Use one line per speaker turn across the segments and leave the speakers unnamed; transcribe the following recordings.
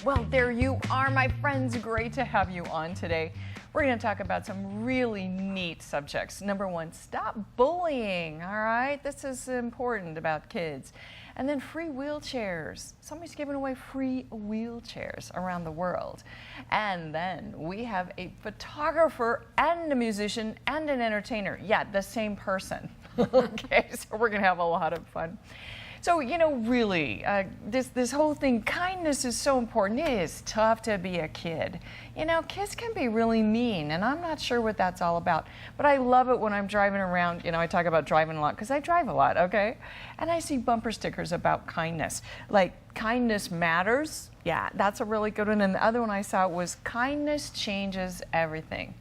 Well, there you are, my friends. Great to have you on today. We're going to talk about some really neat subjects. Number one, stop bullying, all right? This is important about kids. And then free wheelchairs. Somebody's giving away free wheelchairs around the world. And then we have a photographer and a musician and an entertainer. Yeah, the same person. Okay, so we're going to have a lot of fun. So, you know, really, this whole thing, kindness is so important. It is tough to be a kid. You know, kids can be really mean, and I'm not sure what that's all about. But I love it when I'm driving around. You know, I talk about driving a lot because I drive a lot, okay? And I see bumper stickers about kindness. Like, kindness matters. Yeah, that's a really good one. And the other one I saw was kindness changes everything.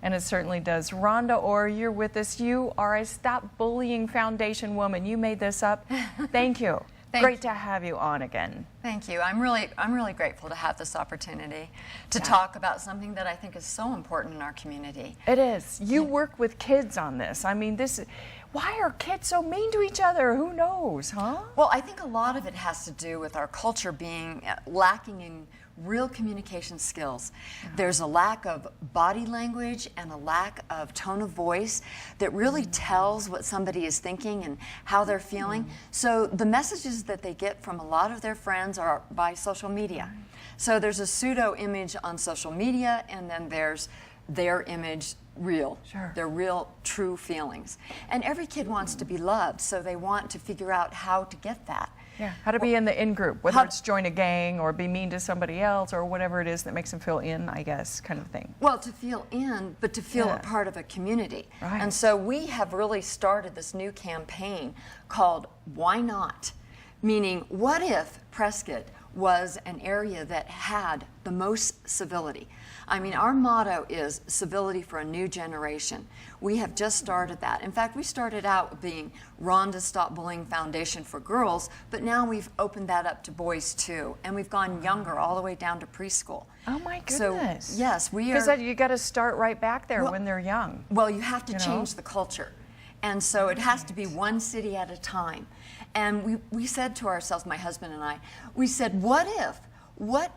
And it certainly does. Rhonda, or you're with us. You are a Stop Bullying Foundation woman. You made this up. Thank you. Great to have you on again.
Thank you. I'm really grateful to have this opportunity to talk about something that I think is so important in our community.
It is. You work with kids on this. I mean, why are kids so mean to each other? Who knows, huh?
Well, I think a lot of it has to do with our culture being lacking in real communication skills. There's a lack of body language and a lack of tone of voice that really tells what somebody is thinking and how they're feeling. So the messages that they get from a lot of their friends are by social media. So there's a pseudo image on social media, and then there's their image real, their real true feelings. And every kid wants to be loved, so they want to figure out how to get that.
Yeah, how to be in the in-group, whether it's join a gang or be mean to somebody else or whatever it is that makes them feel in, I guess, kind of thing.
Well, to feel in, but to feel a part of a community.
Right.
And so we have really started this new campaign called Why Not? Meaning, what if Prescott was an area that had the most civility? I mean, our motto is civility for a new generation. We have just started that. In fact, we started out being Rhonda Stop Bullying Foundation for girls, but now we've opened that up to boys too. And we've gone younger, all the way down to preschool.
Oh my goodness.
So, yes, we are.
Because you got to start right back there when they're young.
Well, you have to change the culture. And so it has to be one city at a time. And we said to ourselves, my husband and I, we said, what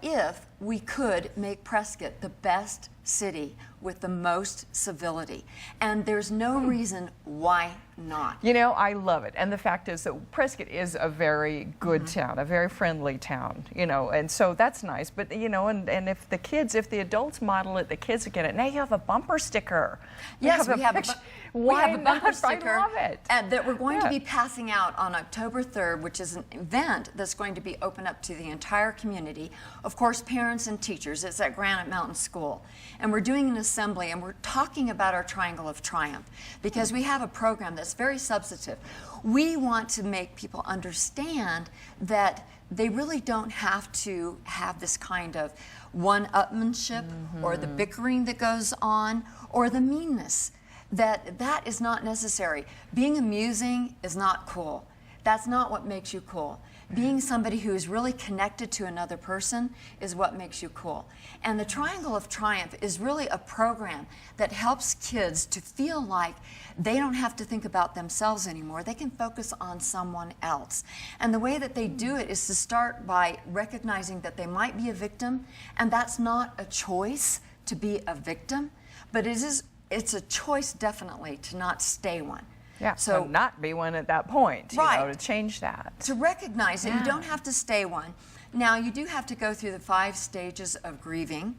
if we could make Prescott the best city with the most civility? And there's no reason why not.
You know, I love it. And the fact is that Prescott is a very good town, a very friendly town, you know, and so that's nice. But, you know, and if the adults model it, the kids get it. Now you have a bumper sticker.
Yes, we have a bumper sticker.
I love it.
And that we're going to be passing out on October 3rd, which is an event that's going to be open up to the entire community. Of course, parents and teachers. It's at Granite Mountain School. And we're doing an assembly, and we're talking about our Triangle of Triumph, because we have a program that's very substantive. We want to make people understand that they really don't have to have this kind of one-upmanship or the bickering that goes on or the meanness. That is not necessary. Being amusing is not cool. That's not what makes you cool. Being somebody who is really connected to another person is what makes you cool. And the Triangle of Triumph is really a program that helps kids to feel like they don't have to think about themselves anymore. They can focus on someone else. And the way that they do it is to start by recognizing that they might be a victim, and that's not a choice to be a victim, but it's a choice definitely to not stay one.
Yeah, so not be one at that point, you know, to change that.
To recognize that you don't have to stay one. Now, you do have to go through the 5 stages of grieving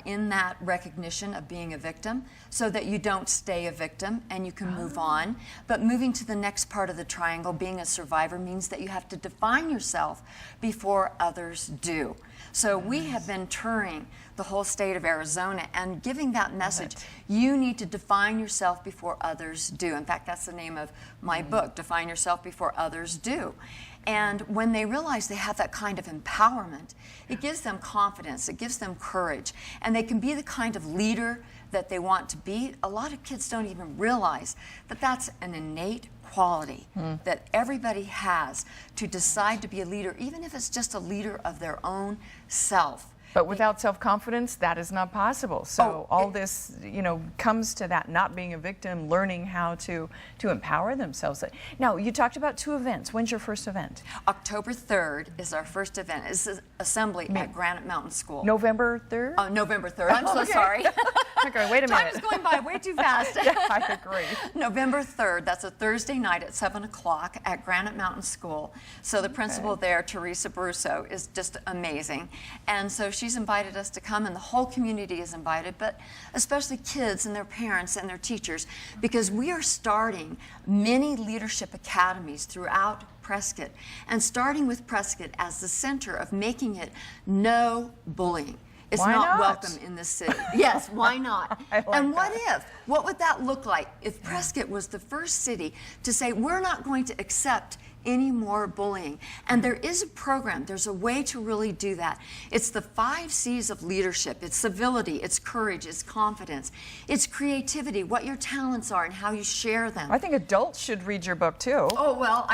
in that recognition of being a victim, so that you don't stay a victim and you can move on. But moving to the next part of the triangle, being a survivor, means that you have to define yourself before others do. So we have been touring the whole state of Arizona and giving that message. You need to define yourself before others do. In fact, that's the name of my book, Define Yourself Before Others Do. And when they realize they have that kind of empowerment, it gives them confidence, it gives them courage, and they can be the kind of leader that they want to be. A lot of kids don't even realize that that's an innate quality that everybody has to decide to be a leader, even if it's just a leader of their own self.
But without self-confidence, that is not possible. So all this, comes to that, not being a victim, learning how to empower themselves. Now, you talked about 2 events. When's your first event?
October 3rd is our first event. It's an assembly at Granite Mountain School.
November 3rd?
Oh, November 3rd. I'm so sorry.
Okay, wait a minute.
Time is going by way too fast.
Yeah, I agree.
November 3rd, that's a Thursday night at 7 o'clock at Granite Mountain School. So the principal there, Teresa Brusso, is just amazing. And so she's invited us to come, and the whole community is invited, but especially kids and their parents and their teachers, because we are starting many leadership academies throughout Prescott, and starting with Prescott as the center of making it no bullying. It's
Why
not
not?
welcome in this city. Yes, why not?
Like
and
that.
what would that look like if Prescott was the first city to say, we're not going to accept any more bullying? And there is a program, there's a way to really do that. It's the 5 C's of leadership. It's civility, it's courage, it's confidence, it's creativity, what your talents are and how you share them.
I think adults should read your book too.
Oh, well,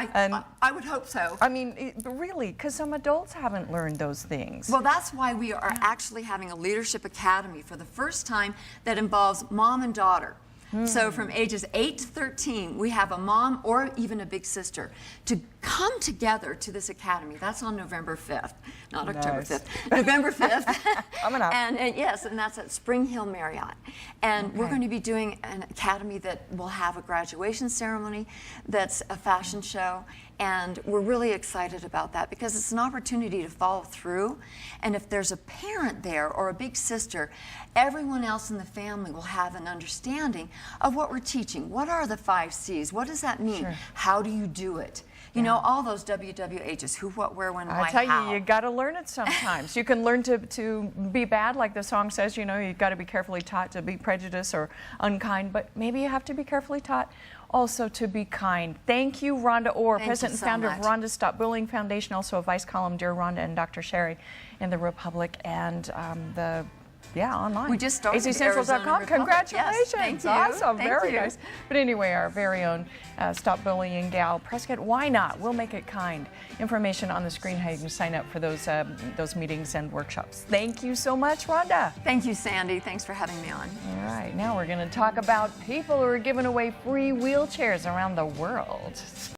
I would hope so.
I mean, really, because some adults haven't learned those things.
Well, that's why we are actually having a leadership academy for the first time that involves mom and daughter. So from ages 8 to 13, we have a mom or even a big sister to come together to this academy. That's on November 5th, not October 5th, November 5th.
Coming up.
And yes, and that's at Spring Hill Marriott. And we're going to be doing an academy that will have a graduation ceremony, that's a fashion show, and we're really excited about that because it's an opportunity to follow through. And if there's a parent there or a big sister, everyone else in the family will have an understanding of what we're teaching. What are the 5 C's? What does that mean?
Sure.
How do you do it? You know, all those WWHs, who, what, where, when, why,
I tell
how.
you got to learn it sometimes. You can learn to be bad, like the song says, you've got to be carefully taught to be prejudiced or unkind, but maybe you have to be carefully taught also to be kind. Thank you, Rhonda Orr, president and founder of Rhonda Stop Bullying Foundation, also a vice column, Dear Rhonda and Dr. Sherry in the Republic, and online.
We just started
AZCentral.com. Congratulations.
Yes, thank you.
Awesome.
Thank
Very
you.
nice. But anyway, our very own Stop Bullying gal, Prescott, why not? We'll make it kind. Information on the screen how you can sign up for those meetings and workshops. Thank you so much, Rhonda.
Thank you, Sandy. Thanks for having me on.
All right, now we're going to talk about people who are giving away free wheelchairs around the world.